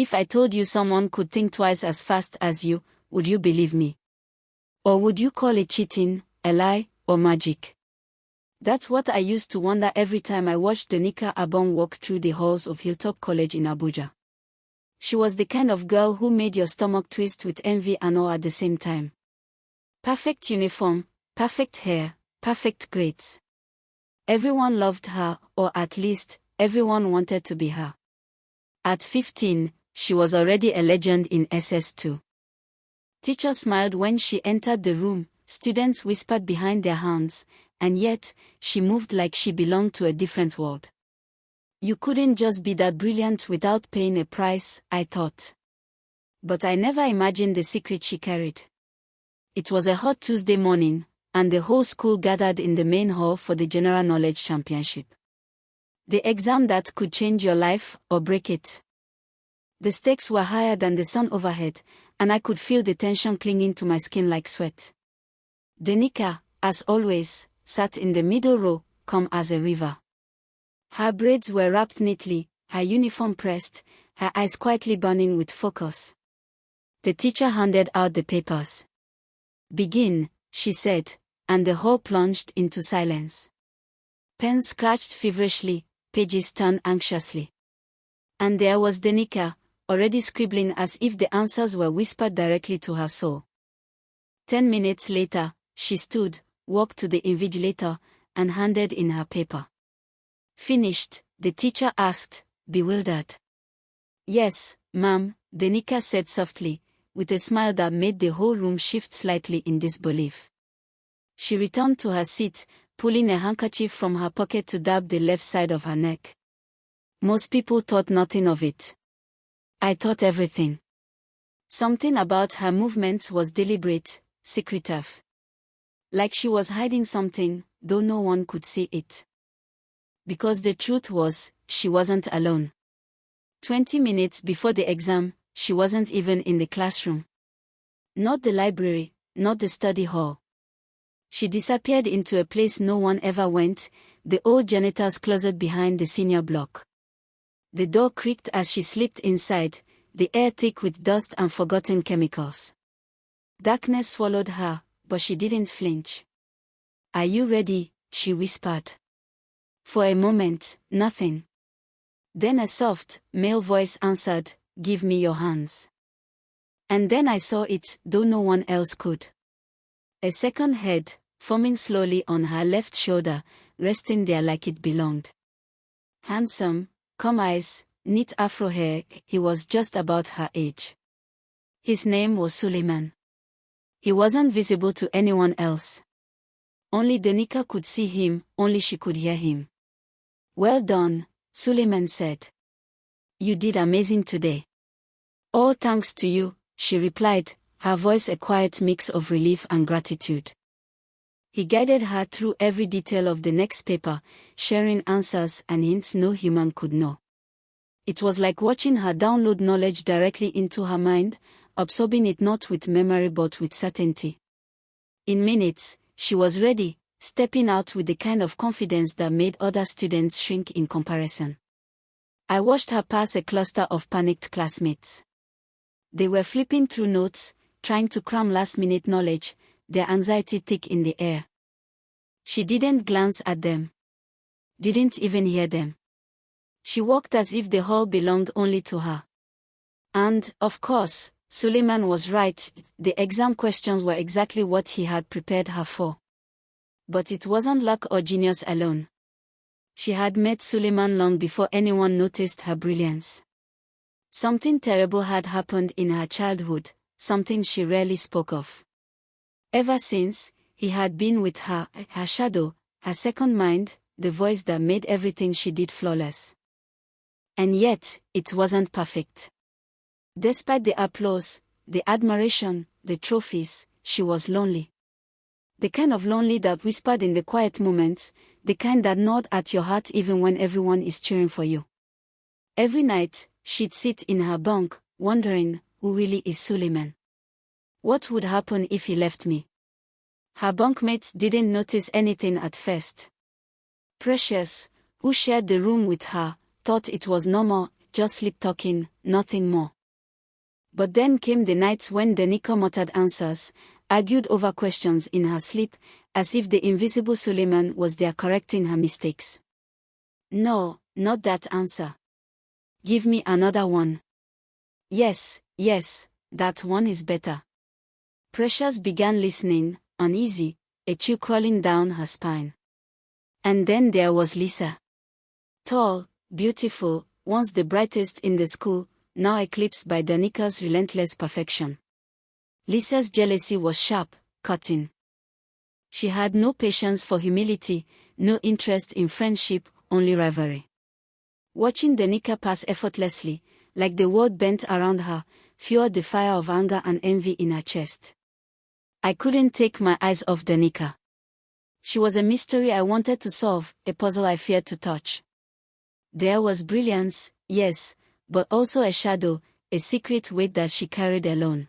If I told you someone could think twice as fast as you, would you believe me? Or would you call it cheating, a lie, or magic? That's what I used to wonder every time I watched Danica Abong walk through the halls of Hilltop College in Abuja. She was the kind of girl who made your stomach twist with envy and awe at the same time. Perfect uniform, perfect hair, perfect grades. Everyone loved her, or at least, everyone wanted to be her. At 15, she was already a legend in SS2. Teachers smiled when she entered the room, students whispered behind their hands, and yet, she moved like she belonged to a different world. You couldn't just be that brilliant without paying a price, I thought. But I never imagined the secret she carried. It was a hot Tuesday morning, and the whole school gathered in the main hall for the General Knowledge Championship. The exam that could change your life, or break it. The stakes were higher than the sun overhead, and I could feel the tension clinging to my skin like sweat. Danica, as always, sat in the middle row, calm as a river. Her braids were wrapped neatly, her uniform pressed, her eyes quietly burning with focus. The teacher handed out the papers. "Begin," she said, and the hall plunged into silence. Pens scratched feverishly, pages turned anxiously. And there was Danica, already scribbling as if the answers were whispered directly to her soul. 10 minutes later, she stood, walked to the invigilator, and handed in her paper. "Finished?" the teacher asked, bewildered. "Yes, ma'am," Danica said softly, with a smile that made the whole room shift slightly in disbelief. She returned to her seat, pulling a handkerchief from her pocket to dab the left side of her neck. "Most people thought nothing of it. I thought everything." Something about her movements was deliberate, secretive. Like she was hiding something, though no one could see it. Because the truth was, she wasn't alone. 20 minutes before the exam, she wasn't even in the classroom. Not the library, not the study hall. She disappeared into a place no one ever went, the old janitor's closet behind the senior block. The door creaked as she slipped inside, the air thick with dust and forgotten chemicals. Darkness swallowed her, but she didn't flinch. "Are you ready?" she whispered. For a moment, nothing. Then a soft, male voice answered, "Give me your hands." And then I saw it, though no one else could. A second head, forming slowly on her left shoulder, resting there like it belonged. Handsome, calm eyes, neat afro hair, he was just about her age. His name was Suleiman. He wasn't visible to anyone else. Only Danica could see him, only she could hear him. "Well done," Suleiman said. "You did amazing today." "All thanks to you," she replied, her voice a quiet mix of relief and gratitude. He guided her through every detail of the next paper, sharing answers and hints no human could know. It was like watching her download knowledge directly into her mind, absorbing it not with memory but with certainty. In minutes, she was ready, stepping out with the kind of confidence that made other students shrink in comparison. I watched her pass a cluster of panicked classmates. They were flipping through notes, trying to cram last-minute knowledge, their anxiety thick in the air. She didn't glance at them. Didn't even hear them. She walked as if the hall belonged only to her. And, of course, Suleiman was right, the exam questions were exactly what he had prepared her for. But it wasn't luck or genius alone. She had met Suleiman long before anyone noticed her brilliance. Something terrible had happened in her childhood, something she rarely spoke of. Ever since, he had been with her, her shadow, her second mind, the voice that made everything she did flawless. And yet, it wasn't perfect. Despite the applause, the admiration, the trophies, she was lonely. The kind of lonely that whispered in the quiet moments, the kind that gnawed at your heart even when everyone is cheering for you. Every night, she'd sit in her bunk, wondering, who really is Suleiman? What would happen if he left me? Her bunkmates didn't notice anything at first. Precious, who shared the room with her, thought it was normal, just sleep talking, nothing more. But then came the nights when Danica muttered answers, argued over questions in her sleep, as if the invisible Suleiman was there correcting her mistakes. No, not that answer. Give me another one. Yes, that one is better. Precious began listening, uneasy, a chill crawling down her spine. And then there was Lisa. Tall, beautiful, once the brightest in the school, now eclipsed by Danica's relentless perfection. Lisa's jealousy was sharp, cutting. She had no patience for humility, no interest in friendship, only rivalry. Watching Danica pass effortlessly, like the world bent around her, fueled the fire of anger and envy in her chest. I couldn't take my eyes off Danica. She was a mystery I wanted to solve, a puzzle I feared to touch. There was brilliance, yes, but also a shadow, a secret weight that she carried alone.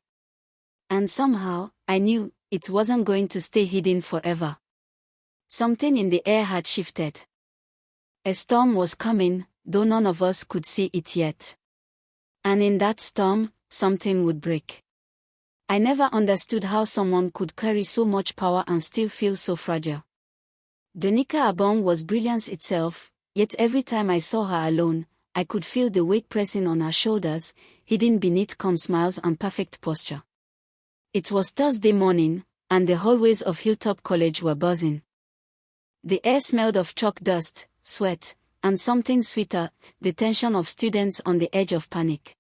And somehow, I knew, it wasn't going to stay hidden forever. Something in the air had shifted. A storm was coming, though none of us could see it yet. And in that storm, something would break. I never understood how someone could carry so much power and still feel so fragile. Danica Abong was brilliance itself, yet every time I saw her alone, I could feel the weight pressing on her shoulders, hidden beneath calm smiles and perfect posture. It was Thursday morning, and the hallways of Hilltop College were buzzing. The air smelled of chalk dust, sweat, and something sweeter, the tension of students on the edge of panic.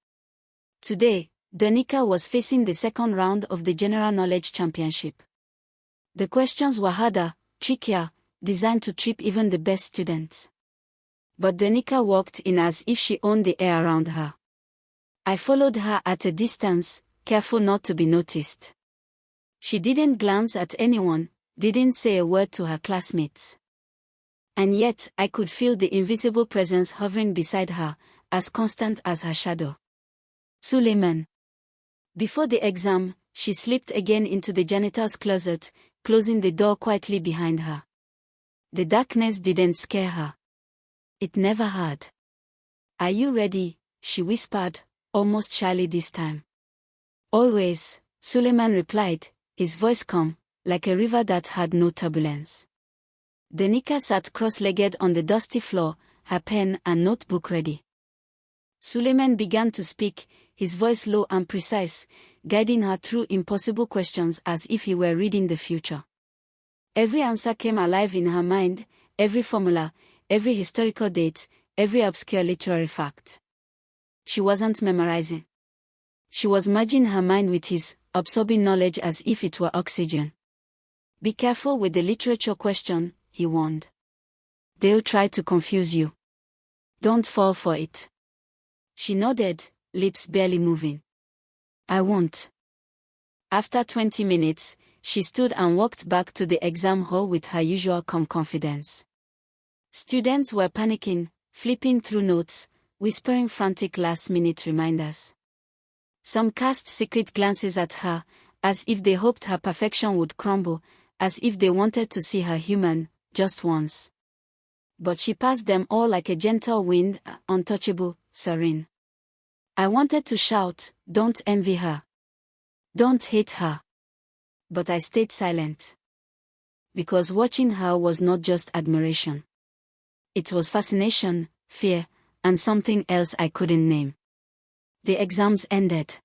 Today, Danica was facing the second round of the General Knowledge Championship. The questions were harder, trickier, designed to trip even the best students. But Danica walked in as if she owned the air around her. I followed her at a distance, careful not to be noticed. She didn't glance at anyone, didn't say a word to her classmates. And yet, I could feel the invisible presence hovering beside her, as constant as her shadow. Suleiman. Before the exam, she slipped again into the janitor's closet, closing the door quietly behind her. The darkness didn't scare her. It never had. Are you ready? She whispered, almost shyly this time. Always, Suleiman replied, his voice calm, like a river that had no turbulence. Danica sat cross-legged on the dusty floor, her pen and notebook ready. Suleiman began to speak, his voice low and precise, guiding her through impossible questions as if he were reading the future. Every answer came alive in her mind, every formula, every historical date, every obscure literary fact. She wasn't memorizing. She was merging her mind with his, absorbing knowledge as if it were oxygen. Be careful with the literature question, he warned. They'll try to confuse you. Don't fall for it. She nodded, lips barely moving. I won't. After 20 minutes, she stood and walked back to the exam hall with her usual calm confidence. Students were panicking, flipping through notes, whispering frantic last-minute reminders. Some cast secret glances at her, as if they hoped her perfection would crumble, as if they wanted to see her human, just once. But she passed them all like a gentle wind, untouchable, serene. I wanted to shout, don't envy her. Don't hate her. But I stayed silent. Because watching her was not just admiration. It was fascination, fear, and something else I couldn't name. The exams ended.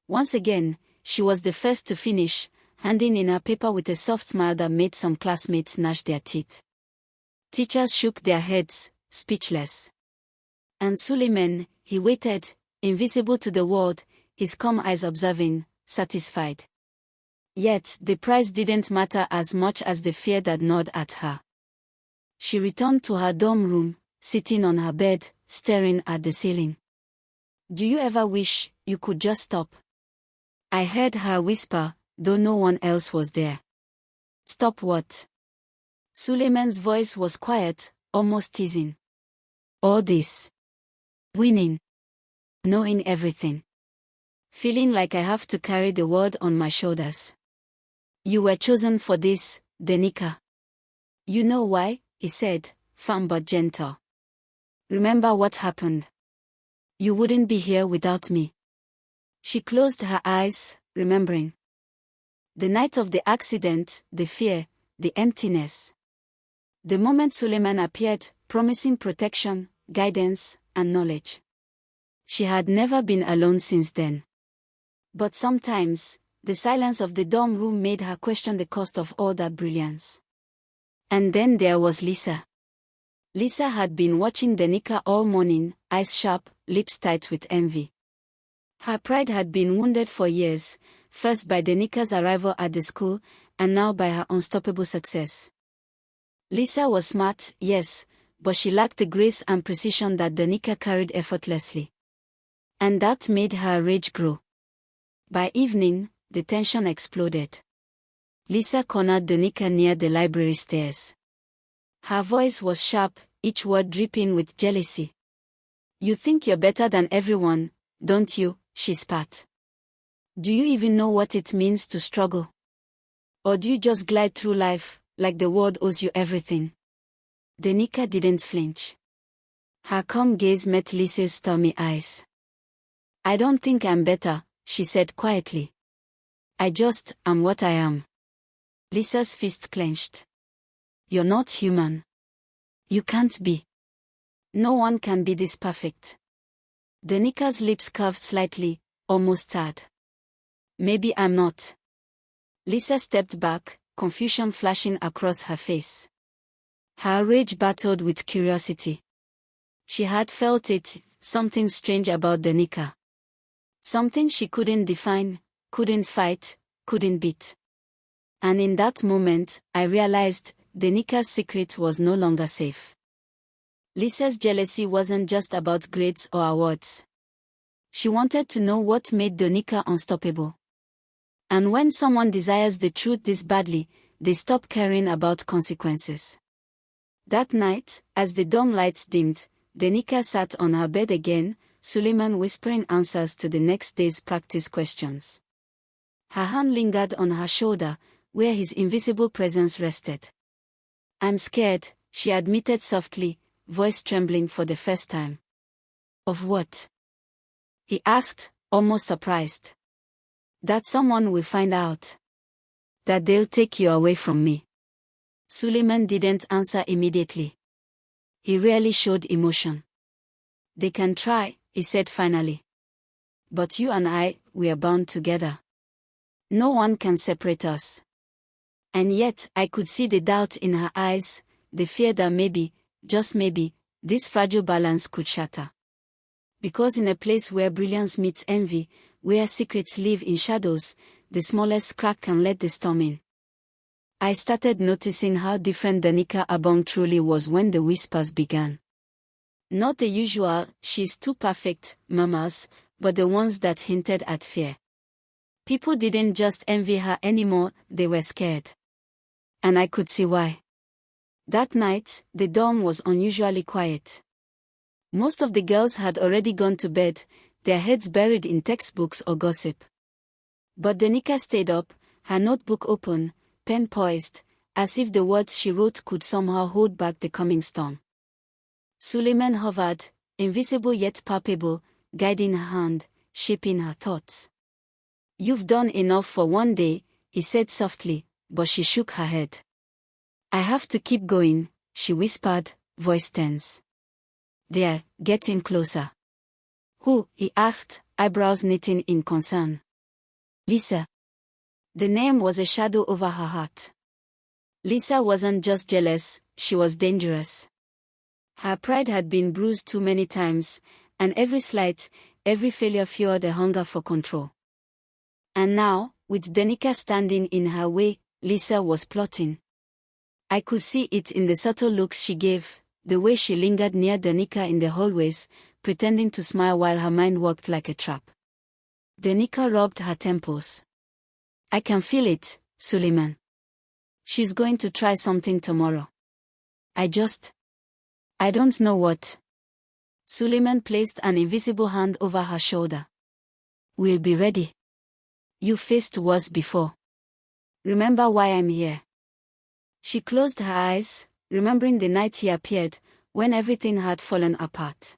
Once again, she was the first to finish, handing in her paper with a soft smile that made some classmates gnash their teeth. Teachers shook their heads, speechless. And Suleiman, he waited, invisible to the world, his calm eyes observing, satisfied. Yet, the prize didn't matter as much as the fear that gnawed at her. She returned to her dorm room, sitting on her bed, staring at the ceiling. Do you ever wish you could just stop? I heard her whisper, though no one else was there. Stop what? Suleiman's voice was quiet, almost teasing. All this. Winning. Knowing everything. Feeling like I have to carry the world on my shoulders. You were chosen for this, Danica. You know why? He said, firm but gentle. Remember what happened. You wouldn't be here without me. She closed her eyes, remembering. The night of the accident, the fear, the emptiness. The moment Suleiman appeared, promising protection, guidance, and knowledge. She had never been alone since then. But sometimes, the silence of the dorm room made her question the cost of all that brilliance. And then there was Lisa. Lisa had been watching Danica all morning, eyes sharp, lips tight with envy. Her pride had been wounded for years, first by Danica's arrival at the school, and now by her unstoppable success. Lisa was smart, yes, but she lacked the grace and precision that Danica carried effortlessly. And that made her rage grow. By evening, the tension exploded. Lisa cornered Danica near the library stairs. Her voice was sharp, each word dripping with jealousy. You think you're better than everyone, don't you? She spat. Do you even know what it means to struggle? Or do you just glide through life, like the world owes you everything? Danica didn't flinch. Her calm gaze met Lisa's stormy eyes. I don't think I'm better, she said quietly. I just am what I am. Lisa's fist clenched. You're not human. You can't be. No one can be this perfect. Danica's lips curved slightly, almost sad. Maybe I'm not. Lisa stepped back, confusion flashing across her face. Her rage battled with curiosity. She had felt it, something strange about Danica. Something she couldn't define, couldn't fight, couldn't beat. And in that moment, I realized Danica's secret was no longer safe. Lisa's jealousy wasn't just about grades or awards. She wanted to know what made Danica unstoppable. And when someone desires the truth this badly, they stop caring about consequences. That night, as the dorm lights dimmed, Danica sat on her bed again, Suleiman whispering answers to the next day's practice questions. Her hand lingered on her shoulder, where his invisible presence rested. I'm scared, she admitted softly, voice trembling for the first time. Of what? He asked, almost surprised. That someone will find out. That they'll take you away from me. Suleiman didn't answer immediately. He rarely showed emotion. They can try, he said finally. But you and I, we are bound together. No one can separate us. And yet, I could see the doubt in her eyes, the fear that maybe, just maybe, this fragile balance could shatter. Because in a place where brilliance meets envy, where secrets live in shadows, the smallest crack can let the storm in. I started noticing how different Danica Abong truly was when the whispers began. Not the usual, she's too perfect, mamas, but the ones that hinted at fear. People didn't just envy her anymore, they were scared. And I could see why. That night, the dorm was unusually quiet. Most of the girls had already gone to bed, their heads buried in textbooks or gossip. But Danica stayed up, her notebook open, pen poised, as if the words she wrote could somehow hold back the coming storm. Suleiman hovered, invisible yet palpable, guiding her hand, shaping her thoughts. You've done enough for one day, he said softly, but she shook her head. I have to keep going, she whispered, voice tense. They're getting closer. Who? He asked, eyebrows knitting in concern. Lisa. The name was a shadow over her heart. Lisa wasn't just jealous, she was dangerous. Her pride had been bruised too many times, and every slight, every failure fueled a hunger for control. And now, with Danica standing in her way, Lisa was plotting. I could see it in the subtle looks she gave, the way she lingered near Danica in the hallways, pretending to smile while her mind worked like a trap. Danica rubbed her temples. I can feel it, Suleiman. She's going to try something tomorrow. I don't know what. Suleiman placed an invisible hand over her shoulder. We'll be ready. You faced worse before. Remember why I'm here. She closed her eyes, remembering the night he appeared, when everything had fallen apart.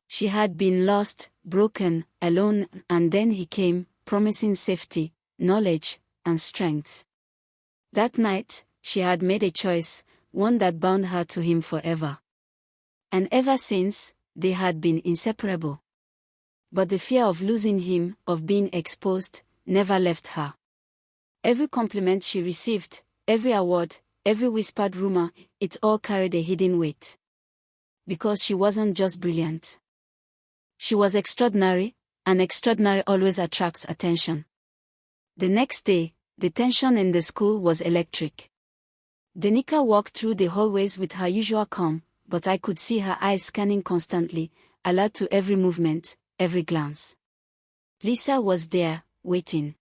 She had been lost, broken, alone, and then he came, promising safety, knowledge, and strength. That night, she had made a choice, one that bound her to him forever. And ever since, they had been inseparable. But the fear of losing him, of being exposed, never left her. Every compliment she received, every award, every whispered rumor, it all carried a hidden weight. Because she wasn't just brilliant. She was extraordinary, and extraordinary always attracts attention. The next day, the tension in the school was electric. Danica walked through the hallways with her usual calm, but I could see her eyes scanning constantly, alert to every movement, every glance. Lisa was there, waiting.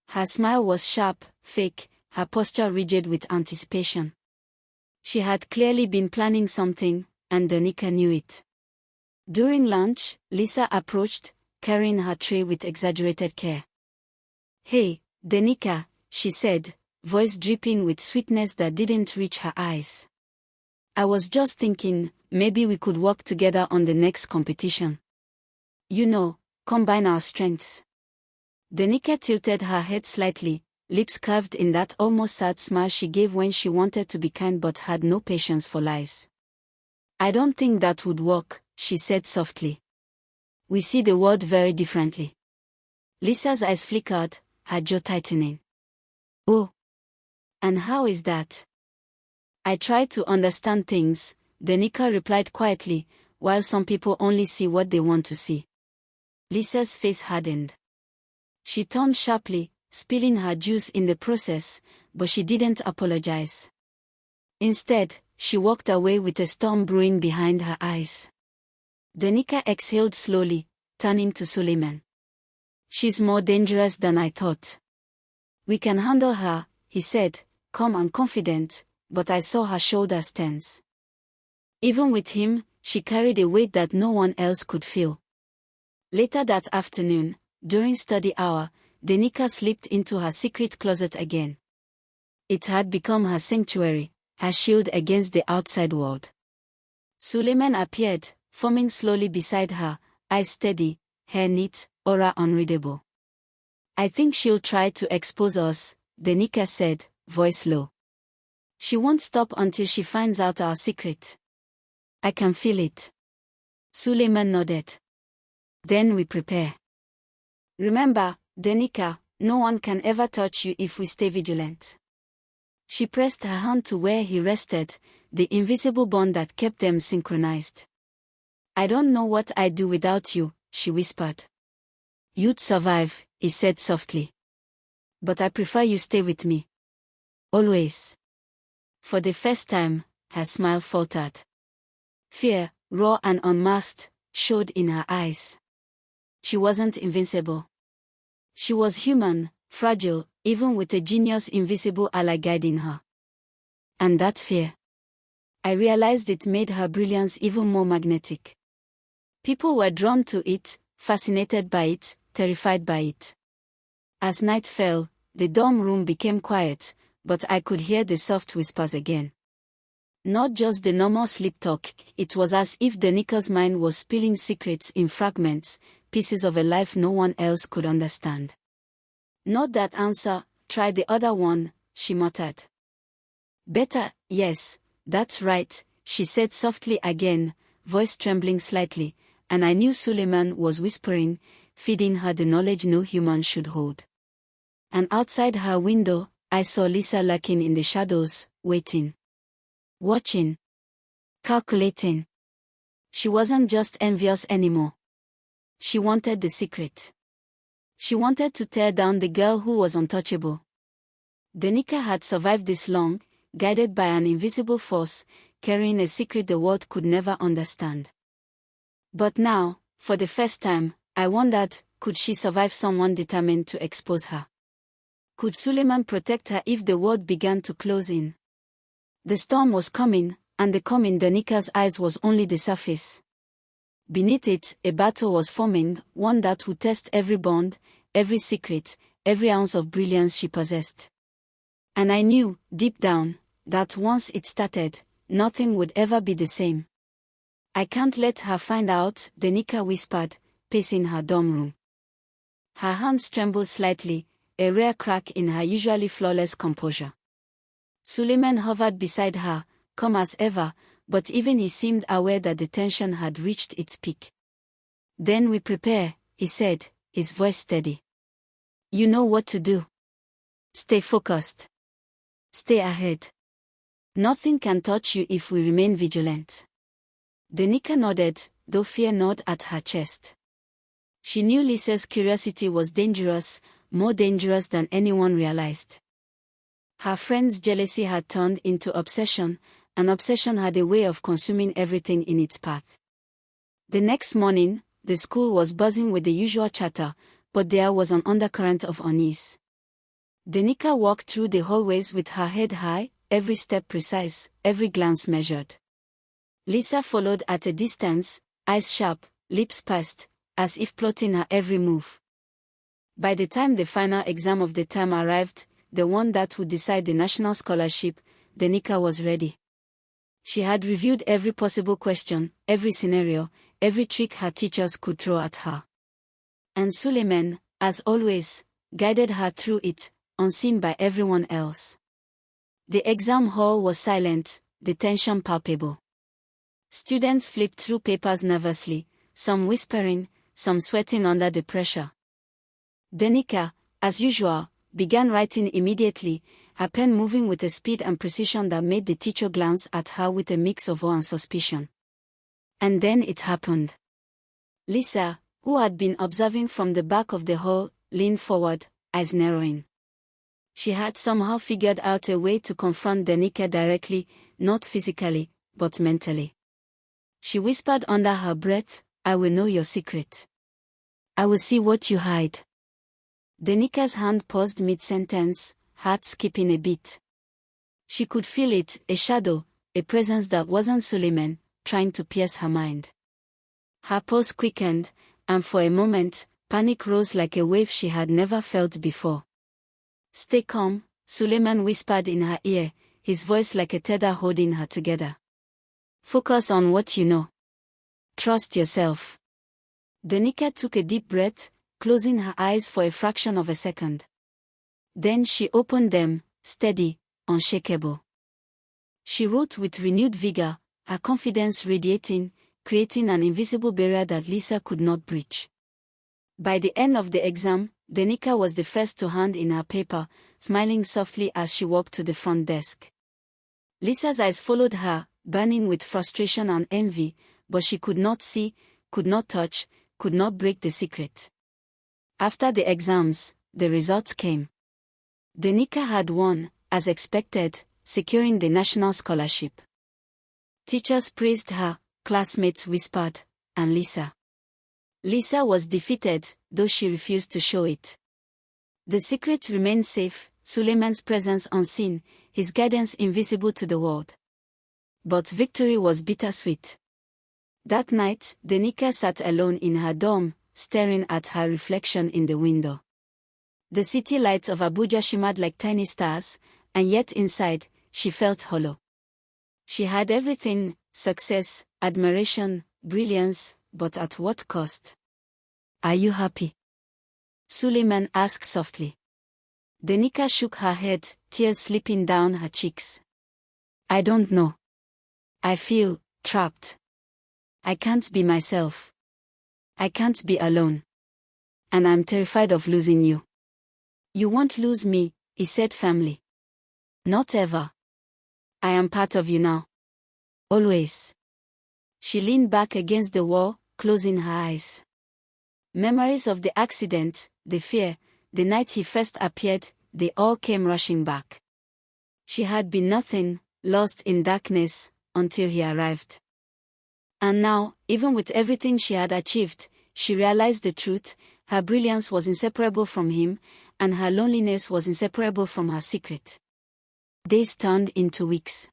Her smile was sharp, fake, her posture rigid with anticipation. She had clearly been planning something, and Danica knew it. During lunch, Lisa approached, carrying her tray with exaggerated care. "Hey, Danica," she said, voice dripping with sweetness that didn't reach her eyes. "I was just thinking, maybe we could work together on the next competition. You know, combine our strengths." Danica tilted her head slightly, lips curved in that almost sad smile she gave when she wanted to be kind but had no patience for lies. "I don't think that would work," she said softly. "We see the world very differently." Lisa's eyes flickered, her jaw tightening. "Oh. And how is that?" "I try to understand things," Danica replied quietly, "while some people only see what they want to see." Lisa's face hardened. She turned sharply, spilling her juice in the process, but she didn't apologize. Instead, she walked away with a storm brewing behind her eyes. Danica exhaled slowly, turning to Suleiman. "She's more dangerous than I thought." "We can handle her," he said, calm and confident, but I saw her shoulders tense. Even with him, she carried a weight that no one else could feel. Later that afternoon, during study hour, Danica slipped into her secret closet again. It had become her sanctuary, her shield against the outside world. Suleiman appeared, forming slowly beside her, eyes steady, hair neat, aura unreadable. "I think she'll try to expose us," Danica said, voice low. "She won't stop until she finds out our secret." "I can feel it." Suleiman nodded. "Then we prepare. Remember, Danica, no one can ever touch you if we stay vigilant." She pressed her hand to where he rested, the invisible bond that kept them synchronized. "I don't know what I'd do without you," she whispered. "You'd survive," he said softly. "But I prefer you stay with me. Always." For the first time, her smile faltered. Fear, raw and unmasked, showed in her eyes. She wasn't invincible. She was human, fragile, even with a genius invisible ally guiding her. And that fear. I realized it made her brilliance even more magnetic. People were drawn to it, fascinated by it, terrified by it. As night fell, the dorm room became quiet, but I could hear the soft whispers again. Not just the normal sleep talk, it was as if Danica's mind was spilling secrets in fragments, pieces of a life no one else could understand. "Not that answer, try the other one," she muttered. "Better, yes, that's right," she said softly again, voice trembling slightly, and I knew Suleiman was whispering, feeding her the knowledge no human should hold. And outside her window, I saw Lisa lurking in the shadows, waiting. Watching. Calculating. She wasn't just envious anymore. She wanted the secret. She wanted to tear down the girl who was untouchable. Danica had survived this long, guided by an invisible force, carrying a secret the world could never understand. But now, for the first time, I wondered, could she survive someone determined to expose her? Could Suleiman protect her if the world began to close in? The storm was coming, and the calm in Danica's eyes was only the surface. Beneath it, a battle was forming, one that would test every bond, every secret, every ounce of brilliance she possessed. And I knew, deep down, that once it started, nothing would ever be the same. I can't let her find out, Danica whispered, pacing her dorm room. Her hands trembled slightly, a rare crack in her usually flawless composure. Suleiman hovered beside her, calm as ever, but even he seemed aware that the tension had reached its peak. Then we prepare, he said, his voice steady. You know what to do. Stay focused. Stay ahead. Nothing can touch you if we remain vigilant. Danica nodded, though fear gnawed at her chest. She knew Lisa's curiosity was dangerous, more dangerous than anyone realized. Her friend's jealousy had turned into obsession, and obsession had a way of consuming everything in its path. The next morning, the school was buzzing with the usual chatter, but there was an undercurrent of unease. Danica walked through the hallways with her head high, every step precise, every glance measured. Lisa followed at a distance, eyes sharp, lips pursed, as if plotting her every move. By the time the final exam of the term arrived, the one that would decide the national scholarship, Danica was ready. She had reviewed every possible question, every scenario, every trick her teachers could throw at her. And Suleiman, as always, guided her through it, unseen by everyone else. The exam hall was silent, the tension palpable. Students flipped through papers nervously, some whispering, some sweating under the pressure. Danica, as usual, began writing immediately, her pen moving with a speed and precision that made the teacher glance at her with a mix of awe and suspicion. And then it happened. Lisa, who had been observing from the back of the hall, leaned forward, eyes narrowing. She had somehow figured out a way to confront Danica directly, not physically, but mentally. She whispered under her breath, I will know your secret. I will see what you hide. Danica's hand paused mid-sentence, heart skipping a beat. She could feel it, a shadow, a presence that wasn't Suleiman, trying to pierce her mind. Her pulse quickened, and for a moment, panic rose like a wave she had never felt before. Stay calm, Suleiman whispered in her ear, his voice like a tether holding her together. Focus on what you know. Trust yourself. Danica took a deep breath, closing her eyes for a fraction of a second. Then she opened them, steady, unshakable. She wrote with renewed vigor, her confidence radiating, creating an invisible barrier that Lisa could not breach. By the end of the exam, Danica was the first to hand in her paper, smiling softly as she walked to the front desk. Lisa's eyes followed her, burning with frustration and envy, but she could not see, could not touch, could not break the secret. After the exams, the results came. Danica had won, as expected, securing the national scholarship. Teachers praised her, classmates whispered, and Lisa. Lisa was defeated, though she refused to show it. The secret remained safe, Suleiman's presence unseen, his guidance invisible to the world. But victory was bittersweet. That night, Danica sat alone in her dorm, staring at her reflection in the window. The city lights of Abuja shimmered like tiny stars, and yet inside, she felt hollow. She had everything, success, admiration, brilliance, but at what cost? Are you happy? Suleiman asked softly. Danica shook her head, tears slipping down her cheeks. I don't know. I feel trapped. I can't be myself. I can't be alone. And I'm terrified of losing you. You won't lose me, he said firmly. Not ever. I am part of you now. Always. She leaned back against the wall, closing her eyes. Memories of the accident, the fear, the night he first appeared, they all came rushing back. She had been nothing, lost in darkness, until he arrived. And now, even with everything she had achieved, she realized the truth, her brilliance was inseparable from him, and her loneliness was inseparable from her secret. Days turned into weeks.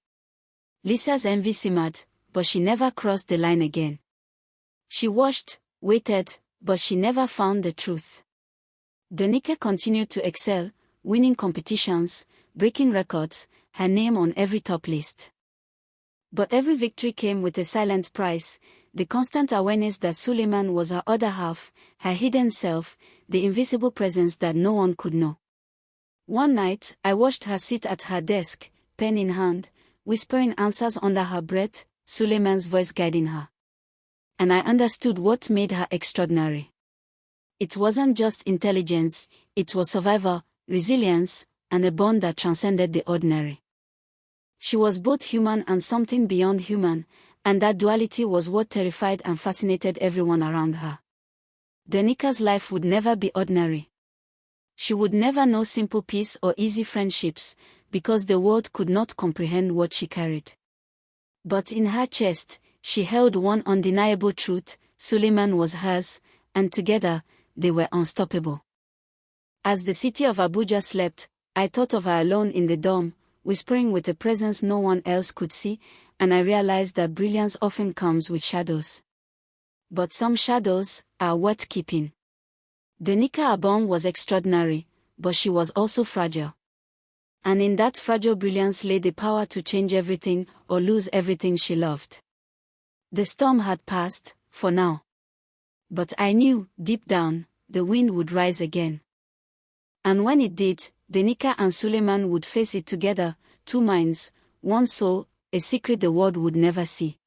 Lisa's envy simmered, but she never crossed the line again. She watched, waited, but she never found the truth. Danica continued to excel, winning competitions, breaking records, her name on every top list. But every victory came with a silent price, the constant awareness that Suleiman was her other half, her hidden self, the invisible presence that no one could know. One night, I watched her sit at her desk, pen in hand, whispering answers under her breath, Suleiman's voice guiding her. And I understood what made her extraordinary. It wasn't just intelligence, it was survival, resilience, and a bond that transcended the ordinary. She was both human and something beyond human, and that duality was what terrified and fascinated everyone around her. Denika's life would never be ordinary. She would never know simple peace or easy friendships, because the world could not comprehend what she carried. But in her chest, she held one undeniable truth: Suleiman was hers, and together, they were unstoppable. As the city of Abuja slept, I thought of her alone in the dorm, whispering with a presence no one else could see, and I realized that brilliance often comes with shadows. But some shadows are worth keeping. Denika Abong was extraordinary, but she was also fragile. And in that fragile brilliance lay the power to change everything or lose everything she loved. The storm had passed, for now. But I knew, deep down, the wind would rise again. And when it did, Denika and Suleiman would face it together, two minds, one soul, a secret the world would never see.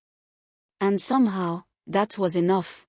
And somehow, that was enough.